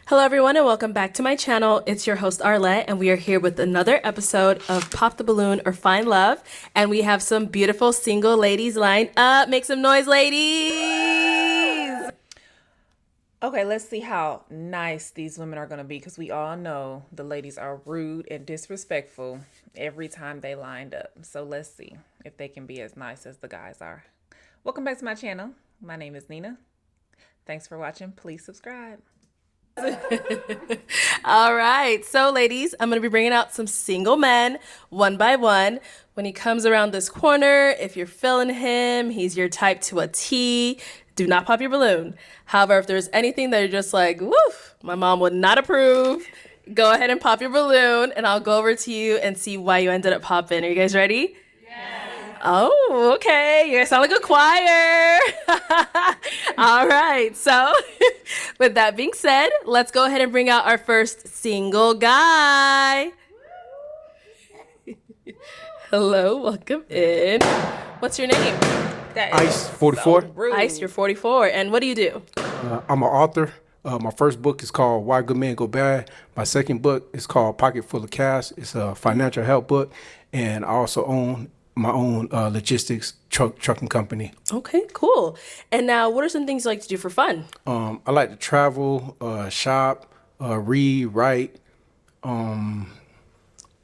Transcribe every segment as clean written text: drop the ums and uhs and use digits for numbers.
Hello, everyone, and welcome back to my channel. It's your host, Arlette, and we are here with another episode of Pop the Balloon or Find Love. And we have some beautiful single ladies lined up. Make some noise, ladies! Okay, let's see how nice these women are going to be, because we all know the ladies are rude and disrespectful every time they lined up. So let's see if they can be as nice as the guys are. Welcome back to my channel. My name is Nina. Thanks for watching. Please subscribe. All right, so ladies, I'm going to be bringing out some single men one by one. When he comes around this corner, if you're feeling him, he's your type to a T, do not pop your balloon. However, if there's anything that you're just like, woof, my mom would not approve, go ahead and pop your balloon, and I'll go over to you and see why you ended up popping. Are you guys ready? Oh, okay. You guys sound like a choir. All right. So with that being said, let's go ahead and bring out our first single guy. Hello, welcome in. What's your name? Ice 44. So Ice, you're 44. And what do you do? I'm an author. My first book is called Why Good Men Go Bad. My second book is called Pocket Full of Cash. It's a financial help book. And I also own my own logistics trucking company. Okay, cool. And now, what are some things you like to do for fun? I like to travel, shop, read, write,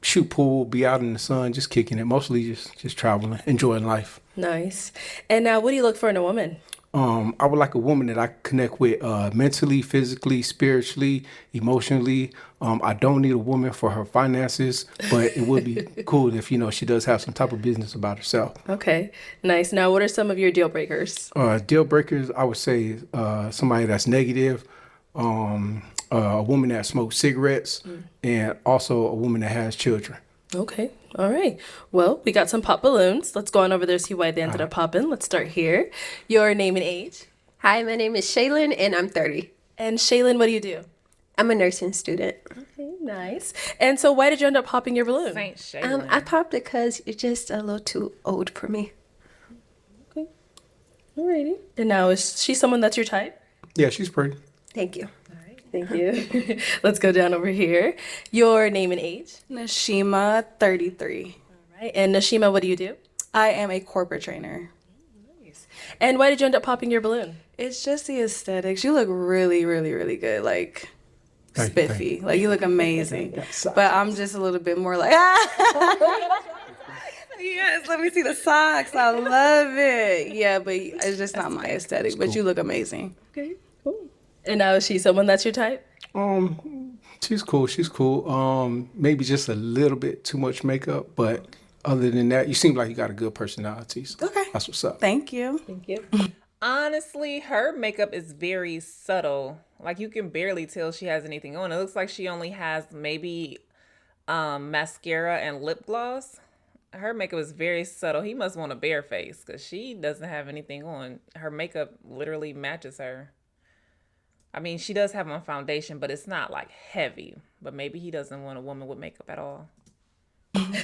shoot pool, be out in the sun, just kicking it. Mostly just traveling, enjoying life. Nice. And now, what do you look for in a woman? I would like a woman that I connect with mentally, physically, spiritually, emotionally. I don't need a woman for her finances, but it would be cool if, she does have some type of business about herself. Okay, nice. Now, what are some of your deal breakers? Deal breakers, I would say somebody that's negative, a woman that smokes cigarettes, and also a woman that has children. Okay. All right. Well, we got some pop balloons. Let's go on over there, see why they ended up popping. Let's start here. Your name and age. Hi, my name is Shaylin, and I'm 30. And Shaylin, what do you do? I'm a nursing student. Okay, nice. And so why did you end up popping your balloon? Saint Shaylin. I popped it because you're just a little too old for me. Okay. Alrighty. And now, is she someone that's your type? Yeah, she's pretty. Thank you. Thank you. Let's go down over here. Your name and age. Nashima, 33. All right. And Nashima, what do you do? I am a corporate trainer. Nice. And why did you end up popping your balloon? It's just the aesthetics. You look really, really, really good. Like, Thank you. spiffy. Like, you look amazing. But I'm just a little bit more like, yes, let me see the socks. I love it. Yeah, but it's just not my aesthetic. But you look amazing. Okay, cool. And now, is she someone that's your type? She's cool. She's cool. Maybe just a little bit too much makeup, but other than that, you seem like you got a good personality. So Okay. that's what's up. Thank you. Thank you. Honestly, her makeup is very subtle. Like, you can barely tell she has anything on. It looks like she only has maybe mascara and lip gloss. Her makeup is very subtle. He must want a bare face, because she doesn't have anything on. Her makeup literally matches her. I mean, she does have on foundation, but it's not like heavy. But maybe he doesn't want a woman with makeup at all.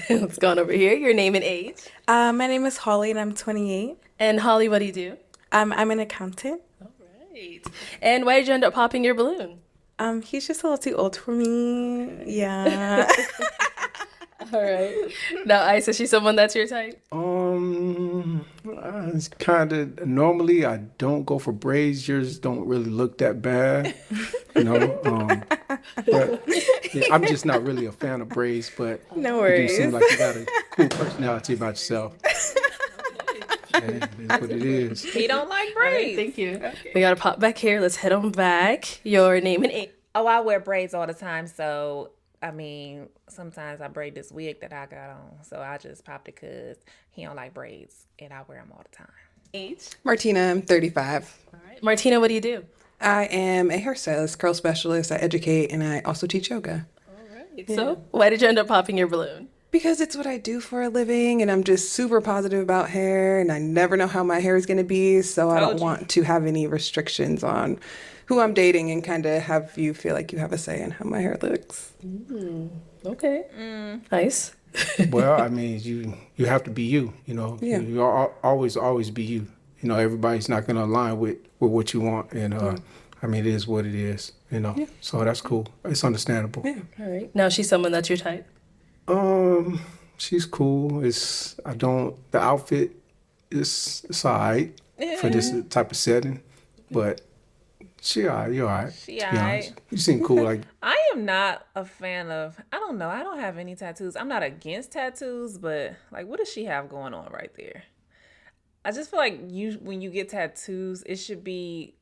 Let's go on over here. Your name and age. My name is Holly, and I'm 28. And Holly, what do you do? I'm an accountant. All right. And why did you end up popping your balloon? He's just a little too old for me. Yeah. All right. Now, Ice, is she someone that's your type? It's kind of normally I don't go for braids. Yours don't really look that bad, But yeah, I'm just not really a fan of braids. But No you worries. do seem like you got a cool personality about yourself. Yeah, it is what it is. He don't like braids. Thank you. We got to pop back here. Let's head on back. Your name and age. Oh, I wear braids all the time, so I mean, sometimes I braid this wig that I got on, so I just popped it because he don't like braids, and I wear them all the time. Age. Martina, I'm 35. All right. Martina, what do you do? I am a hairstylist, curl specialist. I educate, and I also teach yoga. All right. So, why did you end up popping your balloon? Because it's what I do for a living, and I'm just super positive about hair, and I never know how my hair is going to be, so I don't want to have any restrictions on who I'm dating and kind of have you feel like you have a say in how my hair looks. Okay. Nice. Well, I mean, you have to be you. Yeah. You always be you. Everybody's not going to align with what you want, and I mean, it is what it is. You know, so that's cool. It's understandable. Yeah. All right. Now she's someone that's your type. She's cool. The outfit it's all right for this type of setting, but you're all right. She to be all honest. right. You seem cool. Like, I am not a fan of, I don't know, I don't have any tattoos. I'm not against tattoos, but like, what does she have going on right there? I just feel like when you get tattoos, it should be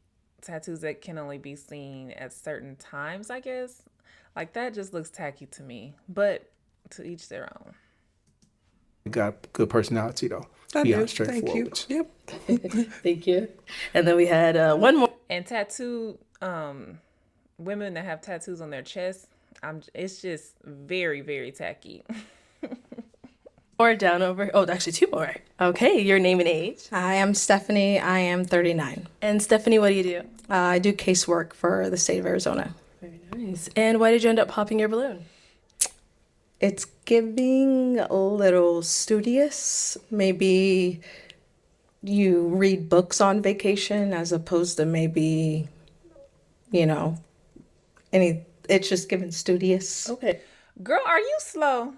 tattoos that can only be seen at certain times, I guess. Like, that just looks tacky to me, but to each their own. you got good personality though. I Be do. honest, Thank you. straightforward. Yep. Thank you. And then we had one more. And tattoo, women that have tattoos on their chest, it's just very, very tacky. Or down over. Oh, actually, two more. Okay, your name and age. Hi, I'm Stephanie. I am 39. And Stephanie, what do you do? I do casework for the state of Arizona. Very nice. And why did you end up popping your balloon? It's giving a little studious. Maybe you read books on vacation as opposed to maybe, it's just giving studious. Okay. Girl, are you slow?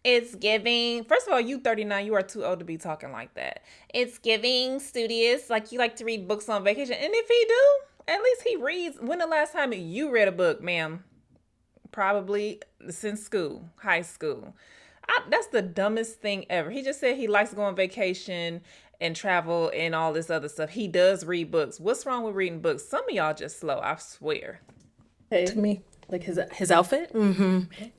It's giving. First of all, you 39. You are too old to be talking like that. It's giving studious. Like, you like to read books on vacation. And if he do, at least he reads. When the last time you read a book, ma'am? Probably since school, high school. That's the dumbest thing ever. He just said he likes to go on vacation and travel and all this other stuff. He does read books. What's wrong with reading books? Some of y'all just slow, I swear. Hey, To me. like his outfit?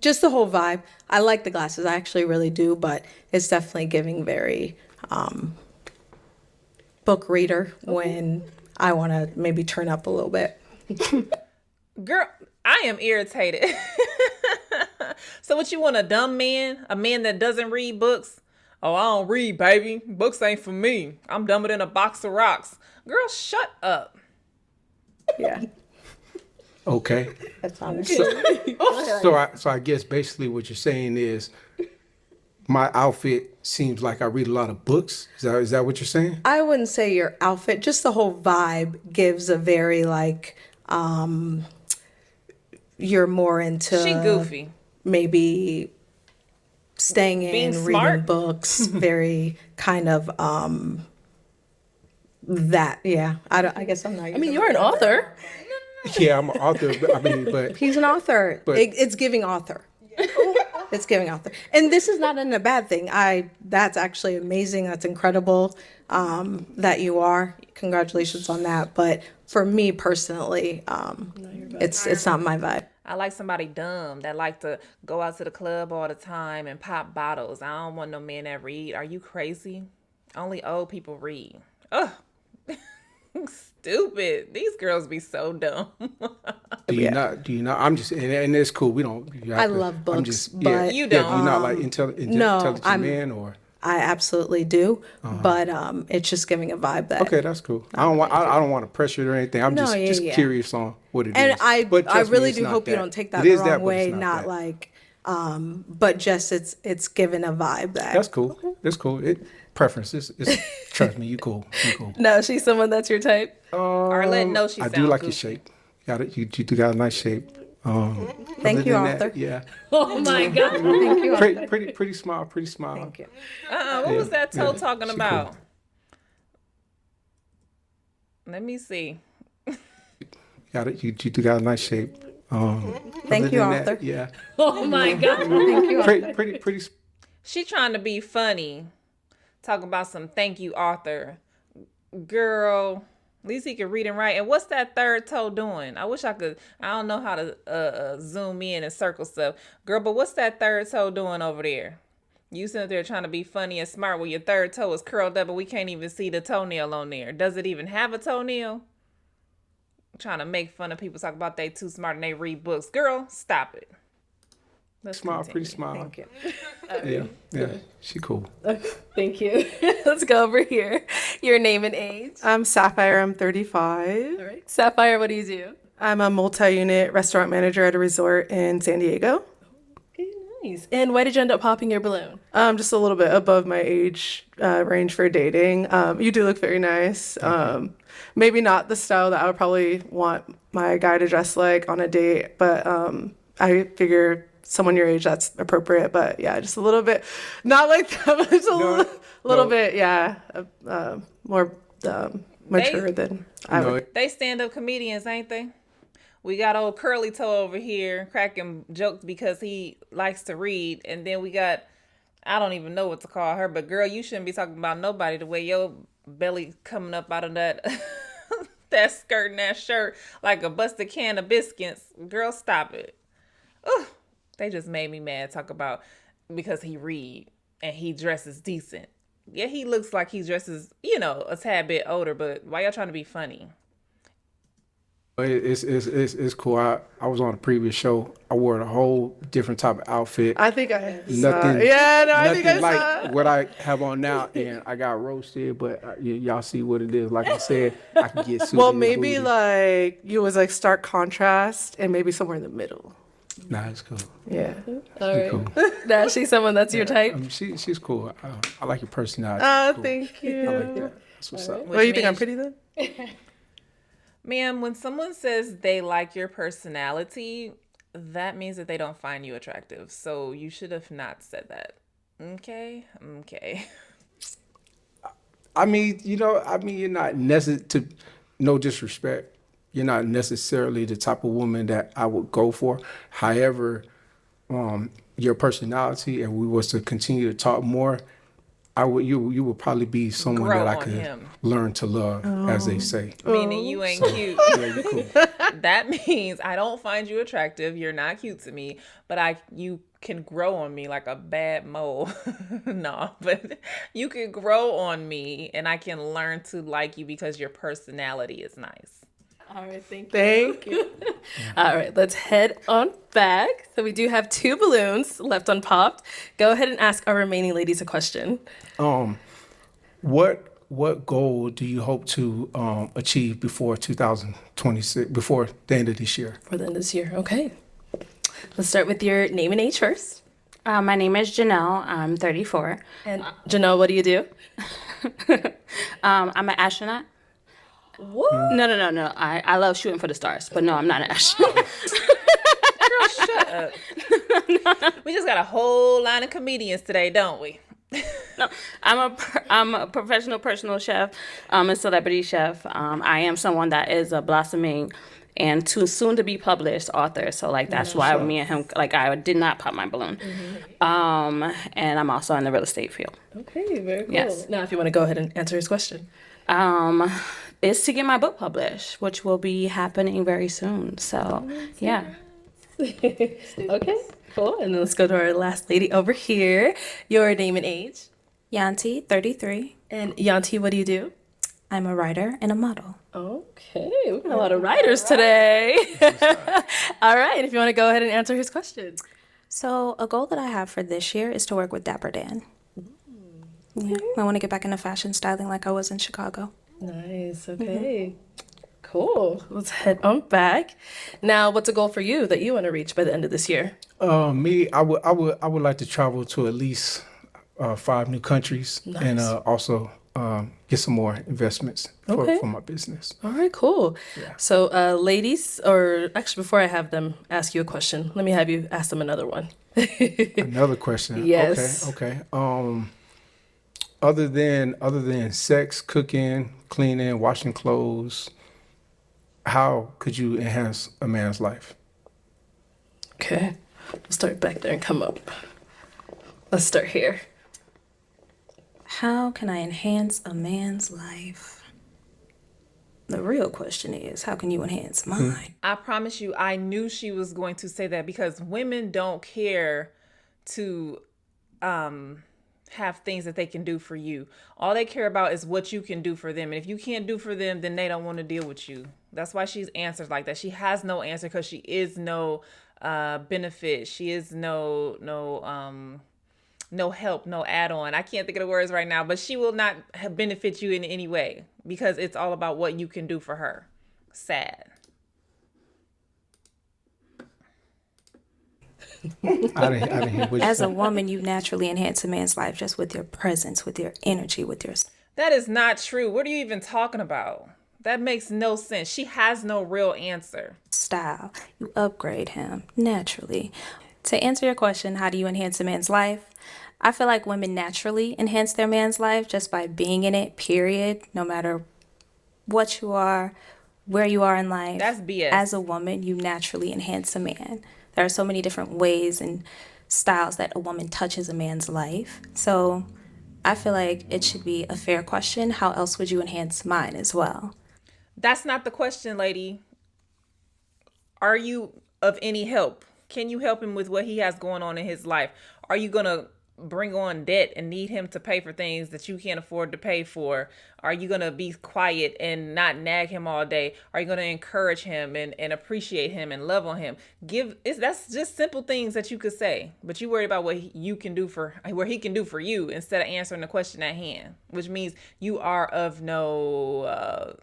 Just the whole vibe. I like the glasses. I actually really do, but it's definitely giving very book reader when I want to maybe turn up a little bit. Girl, I am irritated. So what, you want a dumb man? A man that doesn't read books? Oh, I don't read, baby. Books ain't for me. I'm dumber than a box of rocks. Girl, shut up. Yeah, Okay. that's honest. So I guess basically what you're saying is my outfit seems like I read a lot of books. Is that what you're saying? I wouldn't say your outfit, just the whole vibe gives a very you're more into She goofy. maybe staying Being in, smart? reading books, very kind of that. Yeah, I guess I'm not. I mean, you're an author. Yeah, I'm an author. But He's an author. But- It's giving author. It's giving author. And this is not in a bad thing. That's actually amazing. That's incredible that you are. Congratulations on that. But for me personally, it's not my vibe. I like somebody dumb that like to go out to the club all the time and pop bottles. I don't want no men that read. Are you crazy? Only old people read. Ugh. Stupid. These girls be so dumb. do you not? I'm just, and it's cool. We don't. You have I to- love I'm books, just, but- You Yeah, don't. you're not like no, intelligent I'm- man or. I absolutely do. But it's just giving a vibe that. Okay, that's cool. I don't want to pressure it or anything. I'm No, just yeah. curious on what it is. And I But trust me, really it's do not hope you that. don't take that It the is wrong that, but way. it's Not that. like, but just it's given a vibe that. That's cool. That's cool. Preference. Trust me, you cool. You cool. No, she's someone that's your type. Arlette knows she I sounds do like goofy. your shape. Got it. You do got a nice shape. Thank you, other than Arthur. that, yeah. Oh my God. Thank you. Pretty smile. Pretty smile. Thank you. What was that toe yeah, talking she about? cool. Let me see. Got it. You do got a nice shape. Thank other you, than that, Arthur. yeah. Oh my God. Thank you. Pretty. She trying to be funny. Talking about some thank you, Arthur. Girl, at least he can read and write. And what's that third toe doing? I wish I could. I don't know how to zoom in and circle stuff. Girl, but what's that third toe doing over there? You sitting there trying to be funny and smart when your third toe is curled up and we can't even see the toenail on there. Does it even have a toenail? Trying to make fun of people talk about they too smart and they read books. Girl, stop it. Let's Smile. continue. Pretty smile. Thank you. Yeah. She cool. Thank you. Let's go over here. Your name and age. I'm Sapphire. I'm 35. All right. Sapphire, what do you do? I'm a multi-unit restaurant manager at a resort in San Diego. Okay, nice. And why did you end up popping your balloon? Just a little bit above my age range for dating. You do look very nice. Maybe not the style that I would probably want my guy to dress like on a date, but I figure someone your age, that's appropriate. But yeah, just a little bit, not like that, but just a little bit, yeah, more mature than I would. They stand-up comedians, ain't they? We got old Curly Toe over here cracking jokes because he likes to read. And then we got, I don't even know what to call her, but girl, you shouldn't be talking about nobody the way your belly coming up out of that that skirt and that shirt like a busted can of biscuits. Girl, stop it. Ugh. They just made me mad. Talk about because he read and he dresses decent. Yeah, he looks like he dresses, a tad bit older, but why y'all trying to be funny? It's cool. I was on a previous show. I wore a whole different type of outfit. I think I Nothing. Yeah, no, I think I Nothing saw. like what I have on now, and I got roasted. But y'all see what it is. Like I said, I can get super. Well, maybe like you was like stark contrast, and maybe somewhere in the middle. Nah, it's cool. Yeah. All right. Cool. Now she's someone that's your type. She's cool. I like your personality. Oh, Cool. thank you. I like that. That's what's up. Well, you think I'm pretty then? Ma'am, when someone says they like your personality, that means that they don't find you attractive. So you should have not said that. Okay? I mean, you're not no disrespect. You're not necessarily the type of woman that I would go for. However, your personality, and we was to continue to talk more, you would probably be someone Grow that I on could him. learn to love, as they say. Meaning you ain't cute. Yeah, you're cool. That means I don't find you attractive. You're not cute to me, but you can grow on me like a bad mole. No, but you can grow on me and I can learn to like you because your personality is nice. All right, thank you. Thank you. All right, let's head on back. So we do have 2 balloons left unpopped. Go ahead and ask our remaining ladies a question. What goal do you hope to achieve before 2026, before the end of this year? For the end of this year. Okay. Let's start with your name and age first. My name is Janelle. I'm 34. And Janelle, what do you do? I'm an astronaut. What? No. I love shooting for the stars, but no, I'm not an astronaut. Girl, shut up. We just got a whole line of comedians today, don't we? No, I'm a professional personal chef, a celebrity chef. I am someone that is a blossoming and too soon to be published author. So like that's why me and him, like I did not pop my balloon. And I'm also in the real estate field. Okay, very cool. Yes. Now, if you want to go ahead and answer his question. Is to get my book published, which will be happening very soon. So yeah. Okay, cool. And then let's go to our last lady over here. Your name and age. Yanti, 33. And Yanti, what do you do? I'm a writer and a model. Okay, we got a lot of writers today. All right, if you want to go ahead and answer his question. So a goal that I have for this year is to work with Dapper Dan. Yeah, I want to get back into fashion styling like I was in Chicago. Nice, okay. Cool. Let's head on back. Now, what's a goal for you that you want to reach by the end of this year? Me, I would like to travel to at least 5 new countries, and also get some more investments for my business. All right, cool. Yeah. So, ladies, or actually, before I have them ask you a question, let me have you ask them another one. Another question. Yes. Okay. Other than sex, cooking, cleaning, washing clothes, how could you enhance a man's life? Okay. We'll start back there and come up. Let's start here. How can I enhance a man's life? The real question is, how can you enhance mine? I promise you, I knew she was going to say that because women don't care to have things that they can do for you. All they care about is what you can do for them. And if you can't do for them, then they don't want to deal with you. That's why she's answered like that. She has no answer because she is no benefit. She is no help, no add-on. I can't think of the words right now, but she will not benefit you in any way because it's all about what you can do for her. Sad. I didn't hear what you As said. a woman, you naturally enhance a man's life just with your presence, with your energy, with your... That is not true. What are you even talking about? That makes no sense. She has no real answer. Style. You upgrade him naturally. To answer your question, how do you enhance a man's life? I feel like women naturally enhance their man's life just by being in it, period. No matter what you are, where you are in life. That's BS. As a woman, you naturally enhance a man. There are so many different ways and styles that a woman touches a man's life. So I feel like it should be a fair question. How else would you enhance mine as well? That's not the question, lady. Are you of any help? Can you help him with what he has going on in his life? Are you going to bring on debt and need him to pay for things that you can't afford to pay for? Are you going to be quiet and not nag him all day? Are you going to encourage him and appreciate him and love on him? That's just simple things that you could say, but you worry about what he can do for you instead of answering the question at hand, which means you are of no,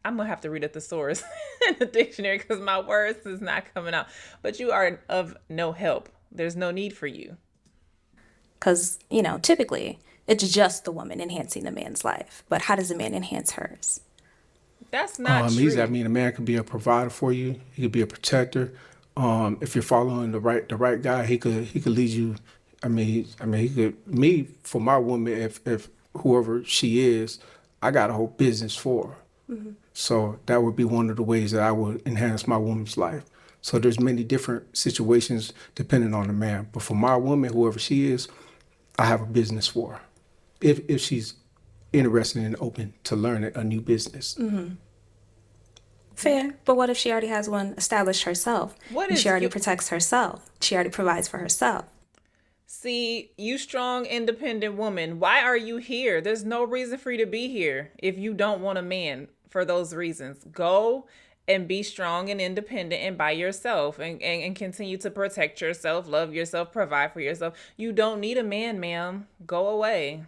I'm going to have to read a thesaurus in the dictionary because my words is not coming out. But you are of no help. There's no need for you. Because, typically it's just the woman enhancing the man's life. But how does a man enhance hers? That's not true. Easy. I mean, a man could be a provider for you. He could be a protector. If you're following the right guy, he could lead you. For my woman, if whoever she is, I got a whole business for her. Mm-hmm. So that would be one of the ways that I would enhance my woman's life. So there's many different situations depending on the man. But for my woman, whoever she is, I have a business for her. If she's interested and open to learning a new business. Mm-hmm. Fair. But what if she already has one established herself? She already protects herself. She already provides for herself. See, you strong, independent woman, why are you here? There's no reason for you to be here if you don't want a man for those reasons. Go and be strong and independent and by yourself and continue to protect yourself, love yourself, provide for yourself. You don't need a man, ma'am. Go away.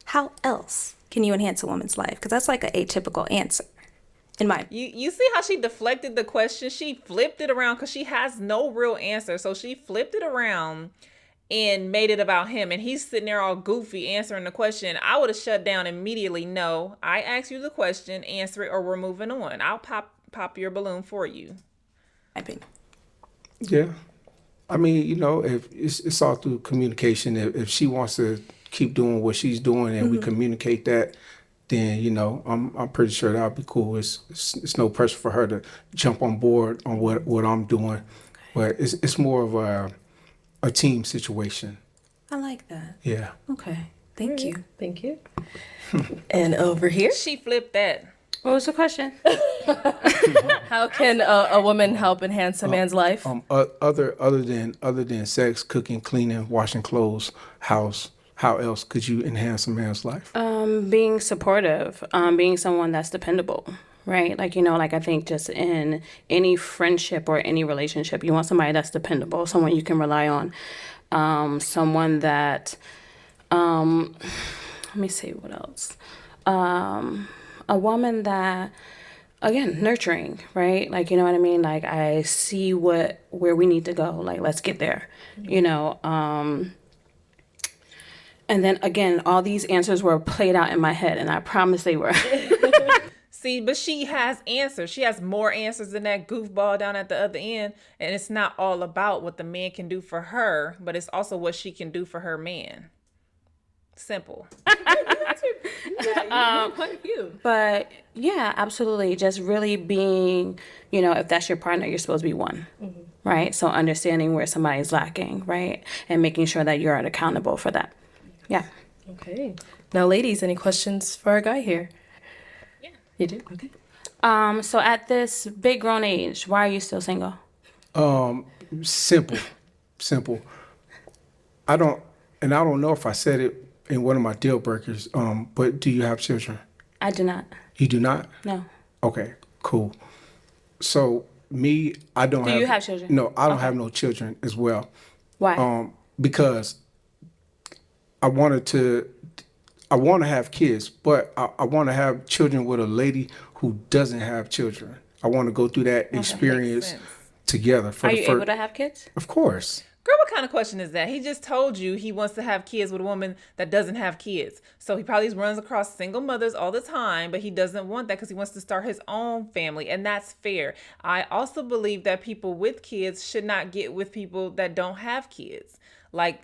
How else can you enhance a woman's life? Because that's like an atypical answer. You see how she deflected the question? She flipped it around because she has no real answer. So she flipped it around and made it about him, and he's sitting there all goofy answering the question. I would have shut down immediately. No, I asked you the question, answer it, or we're moving on. I'll pop your balloon for you. Yeah, I mean, if it's all through communication. If she wants to keep doing what she's doing and we communicate that, then I'm pretty sure that'll be cool. It's no pressure for her to jump on board on what I'm doing, but it's more of a team situation. I like that. Yeah. Okay. Thank you. Thank you. And over here, she flipped that. What was the question? How can a woman help enhance a man's life? Other than sex, cooking, cleaning, washing clothes, house. How else could you enhance a man's life? Being supportive, being someone that's dependable. Right? I think just in any friendship or any relationship, you want somebody that's dependable, someone you can rely on, someone that, let me see what else. A woman that, again, nurturing, right? You know what I mean? I see where we need to go. Let's get there, And then again, all these answers were played out in my head, and I promise they were. See, but she has answers. She has more answers than that goofball down at the other end. And it's not all about what the man can do for her, but it's also what she can do for her man. Simple. But yeah, absolutely. Just really being, if that's your partner, you're supposed to be one, right? So understanding where somebody's lacking, right? And making sure that you're accountable for that. Yeah. Okay. Now, ladies, any questions for our guy here? You do? Okay. So at this big grown age, why are you still single? Simple. I don't know if I said it in one of my deal breakers, but do you have children? I do not. You do not? No. Okay, cool. So me, I don't have... Do you have children? No, I don't have no children as well. Why? Because I want to have kids, but I want to have children with a lady who doesn't have children. I want to go through that experience together. Are you able to have kids? Of course. Girl, what kind of question is that? He just told you he wants to have kids with a woman that doesn't have kids. So he probably runs across single mothers all the time, but he doesn't want that because he wants to start his own family. And that's fair. I also believe that people with kids should not get with people that don't have kids. Like,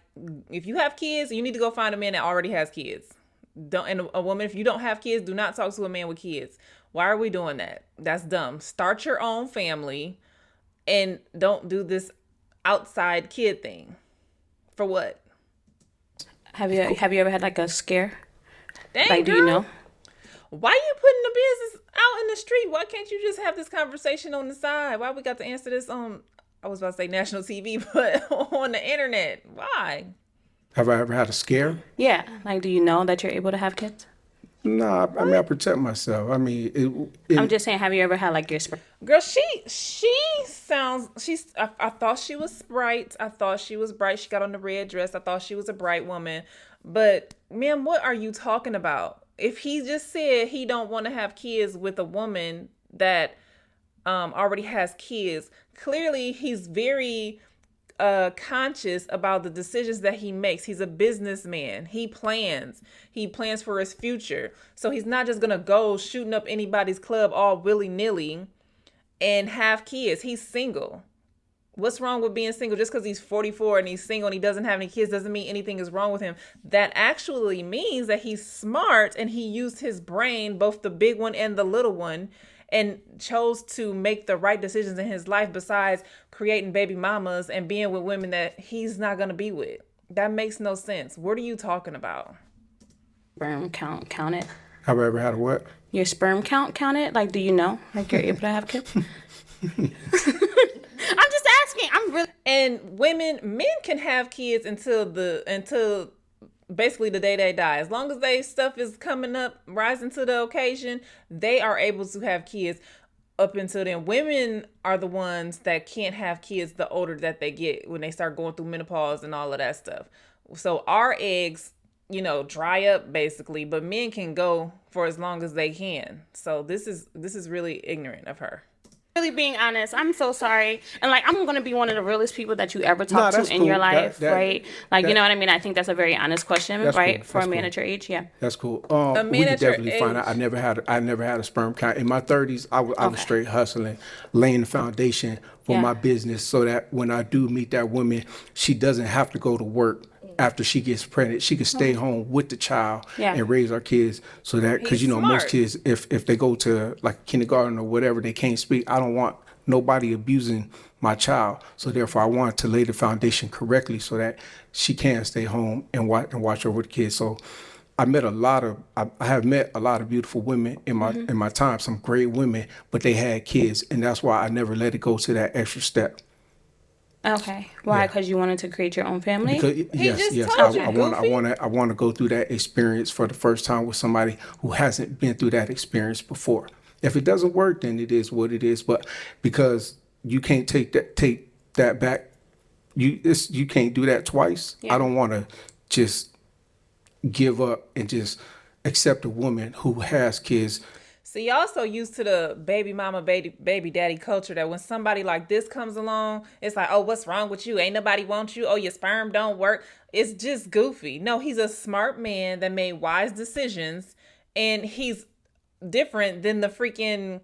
if you have kids, you need to go find a man that already has kids. And a woman, if you don't have kids, do not talk to a man with kids. Why are we doing that? That's dumb. Start your own family and don't do this outside kid thing. For what? Have you ever had like a scare? Dang, like, girl. do you know? Why you putting the business out in the street? Why can't you just have this conversation on the side? Why we got to answer this on, I was about to say national TV, but on the internet? Why? Have I ever had a scare? Yeah. Like, do you know that you're able to have kids? No, I mean, I protect myself. I mean, I'm just saying, have you ever had like your sperm? Girl, I thought she was bright. I thought she was bright. She got on the red dress. I thought she was a bright woman. But, ma'am, what are you talking about? If he just said he don't want to have kids with a woman that already has kids, clearly he's very conscious about the decisions that he makes. He's a businessman. He plans for his future. So he's not just gonna go shooting up anybody's club all willy-nilly and have kids. He's single. What's wrong with being single? Just because he's 44 and he's single and he doesn't have any kids doesn't mean anything is wrong with him. That actually means that he's smart and he used his brain, both the big one and the little one, and chose to make the right decisions in his life besides creating baby mamas and being with women that he's not going to be with. That makes no sense. What are you talking about? Sperm count it. have I ever had a what? Your sperm count it? Like, do you know? Like, you're able to have kids? I'm just asking. I'm really... And men can have kids until basically the day they die. As long as they stuff is coming up, rising to the occasion, they are able to have kids up until then. Women are the ones that can't have kids the older that they get, when they start going through menopause and all of that stuff. So our eggs, dry up basically, but men can go for as long as they can. So this is really ignorant of her. Really being honest, I'm so sorry. And like, I'm going to be one of the realest people that you ever talk to in your life, right? Like, you know what I mean? I think that's a very honest question, right? Cool. For a man at your age, yeah. That's cool. We could definitely find out. I never had a sperm count. In my 30s, I was straight hustling, laying the foundation for my business so that when I do meet that woman, she doesn't have to go to work. After she gets pregnant, she can stay home with the child and raise our kids. So that, because most kids, if they go to like kindergarten or whatever, they can't speak. I don't want nobody abusing my child. So therefore, I want to lay the foundation correctly so that she can stay home and watch over the kids. So I have met a lot of beautiful women in my time, some great women, but they had kids, and that's why I never let it go to that extra step. Okay. Why? Because you wanted to create your own family? Yes. I want to go through that experience for the first time with somebody who hasn't been through that experience before. If it doesn't work, then it is what it is. But because you can't take that back, you can't do that twice. Yeah. I don't want to just give up and just accept a woman who has kids. So y'all so used to the baby mama, baby daddy culture that when somebody like this comes along, it's like, oh, what's wrong with you? Ain't nobody want you. Oh, your sperm don't work. It's just goofy. No, he's a smart man that made wise decisions, and he's different than the freaking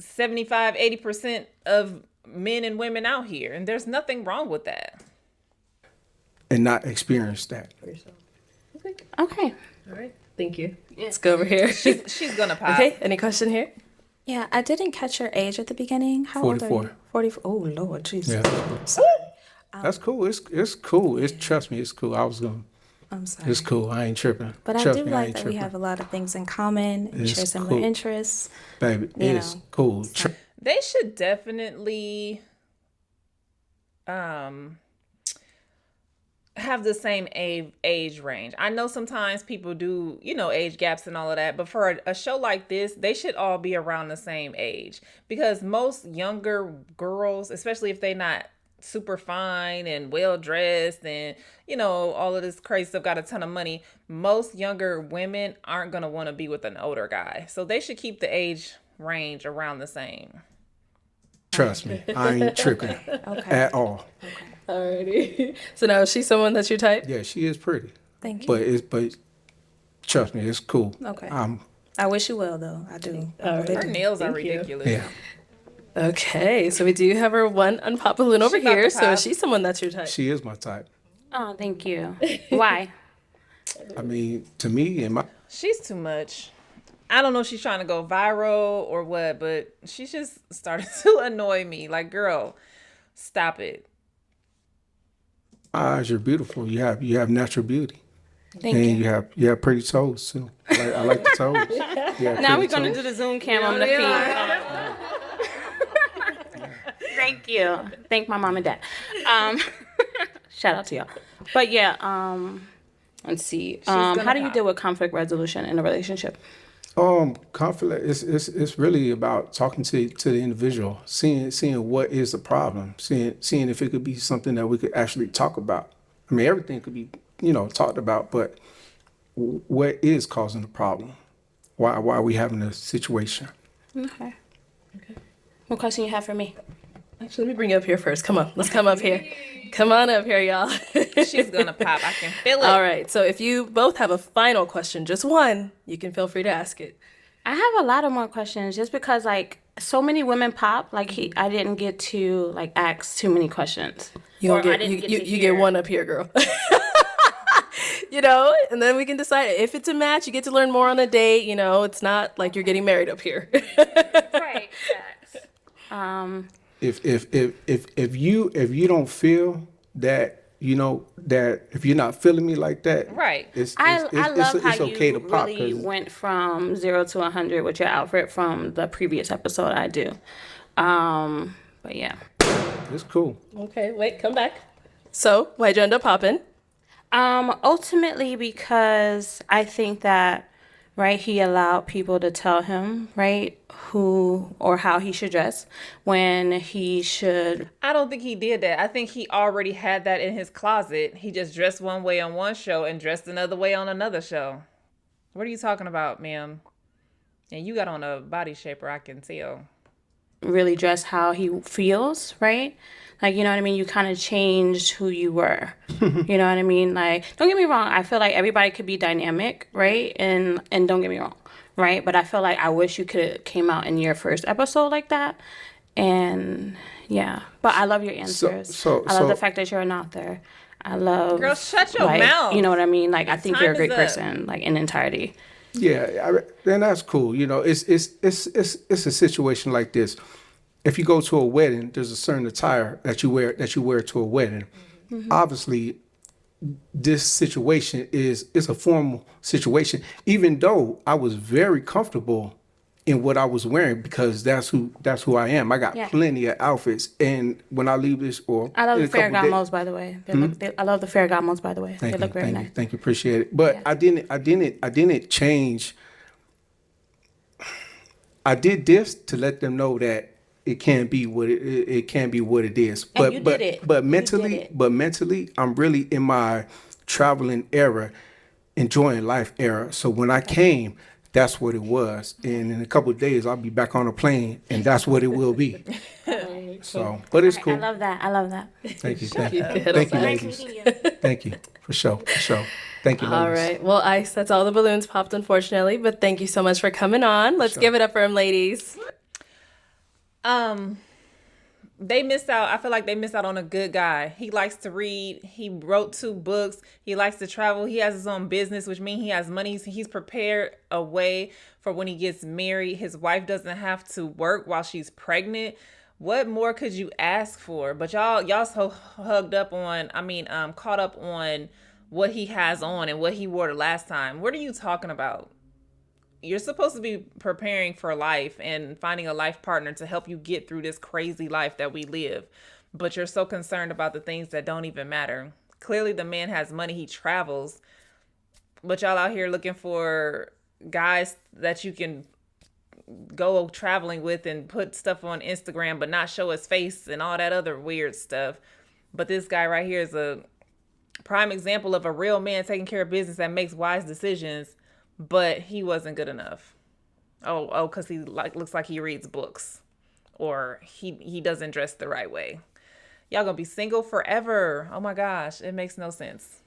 75-80% of men and women out here. And there's nothing wrong with that. And not experience that. Okay. All right. Thank you. Let's go over here. She's gonna pop. Okay. Any question here? Yeah, I didn't catch your age at the beginning. How 44. old are you? 44. Oh Lord, Jesus. Yeah. Sorry. That's cool. It's cool. Trust me, it's cool. I'm sorry. It's cool. I ain't tripping. But Trust I do me, like that we have a lot of things in common. We share similar interests. Baby, it's cool. They should definitely have the same age range. I know sometimes people do, age gaps and all of that, but for a show like this, they should all be around the same age, because most younger girls, especially if they're not super fine and well dressed and all of this crazy stuff, got a ton of money, most younger women aren't going to want to be with an older guy. So they should keep the age range around the same. Trust me, I ain't tripping at all. Okay. Alrighty. So now is she someone that's your type? Yeah, she is pretty. Thank you. But trust me, it's cool. Okay. I wish you well, though. I do. Her nails are Thank you. ridiculous. Yeah. Okay, so we do have her one unpop balloon over about here. to So pop. is she someone that's your type? She is my type. Oh, thank you. Why? I mean, to me, and my She's too much. I don't know if she's trying to go viral or what, but she just started to annoy me. Like, girl, stop it. eyes, you're beautiful. You have natural beauty. Thank And you. you have pretty toes too. I like the toes. Now we're going to do the Zoom cam on the feet. Thank you. Thank my mom and dad. Shout out to y'all. But yeah, let's see. How do you deal with conflict resolution in a relationship? Conflict it's really about talking to the individual, seeing what is the problem, seeing if it could be something that we could actually talk about. I mean, everything could be talked about, but what is causing the problem? Why are we having a situation? Okay. What question you have for me? Actually, let me bring you up here first. Come on, let's come up here. Come on up here, y'all. She's gonna pop. I can feel it. All right, so if you both have a final question, just one, you can feel free to ask it. I have a lot of more questions just because like so many women pop. Like I didn't get to like ask too many questions. You Or don't I get didn't you to get hear. one up here, girl. And then we can decide if it's a match. You get to learn more on a date. It's not like you're getting married up here. Right. If you don't feel that that if you're not feeling me like that, Right. I love how it's okay you to pop really 'cause- went from 0 to 100 with your outfit from the previous episode I do. But yeah. it's cool. Okay, wait, come back. So why'd you end up popping? Ultimately because I think that, right, he allowed people to tell him, right, who or how he should dress when he should. I don't think he did that. I think he already had that in his closet. He just dressed one way on one show and dressed another way on another show. What are you talking about, ma'am? And you got on a body shaper, I can tell. Really dress how he feels, right? Like, you know what I mean? You kind of changed who you were. You know what I mean? Like, don't get me wrong. I feel like everybody could be dynamic, right? And don't get me wrong, right? But I feel like I wish you could have came out in your first episode like that. And yeah, but I love your answers. I love the fact that you're an author. I love. Girl, shut your like, mouth. You know what I mean? Like, I think you're a time great is up. person, like in entirety. Yeah, and that's cool. It's a situation like this. If you go to a wedding, there's a certain attire that you wear to a wedding. Mm-hmm. Obviously, this situation is a formal situation. Even though I was very comfortable in what I was wearing because that's who I am. I got plenty of outfits, and when I leave this, or I love in the a couple Ferragamos, by the way. I love the Ferragamos, by the way. They look very nice. Thank you, appreciate it. But I didn't change. I did this to let them know that it can be what it can be what it is. But you did it. but You mentally, did it. but mentally, I'm really in my traveling era, enjoying life era. So when I came, that's what it was. And in a couple of days, I'll be back on a plane, and that's what it will be. So, but it's cool. I love that. I love that. Thank you, thank you, Thank you. ladies. Thank you for sure. Thank you, ladies. All right. Well, Ice, that's all the balloons popped, unfortunately. But thank you so much for coming on. Let's give it up for him, ladies. They missed out. I feel like they missed out on a good guy. He likes to read. He wrote 2 books. He likes to travel. He has his own business, which means he has money. He's prepared a way for when he gets married. His wife doesn't have to work while she's pregnant. What more could you ask for? But y'all so caught up on what he has on and what he wore the last time. What are you talking about? You're supposed to be preparing for life and finding a life partner to help you get through this crazy life that we live. But you're so concerned about the things that don't even matter. Clearly the man has money. He travels. But y'all out here looking for guys that you can go traveling with and put stuff on Instagram but not show his face and all that other weird stuff. But this guy right here is a prime example of a real man taking care of business that makes wise decisions. But he wasn't good enough. Because he looks like he reads books, or he doesn't dress the right way. Y'all gonna be single forever. Oh my gosh, it makes no sense.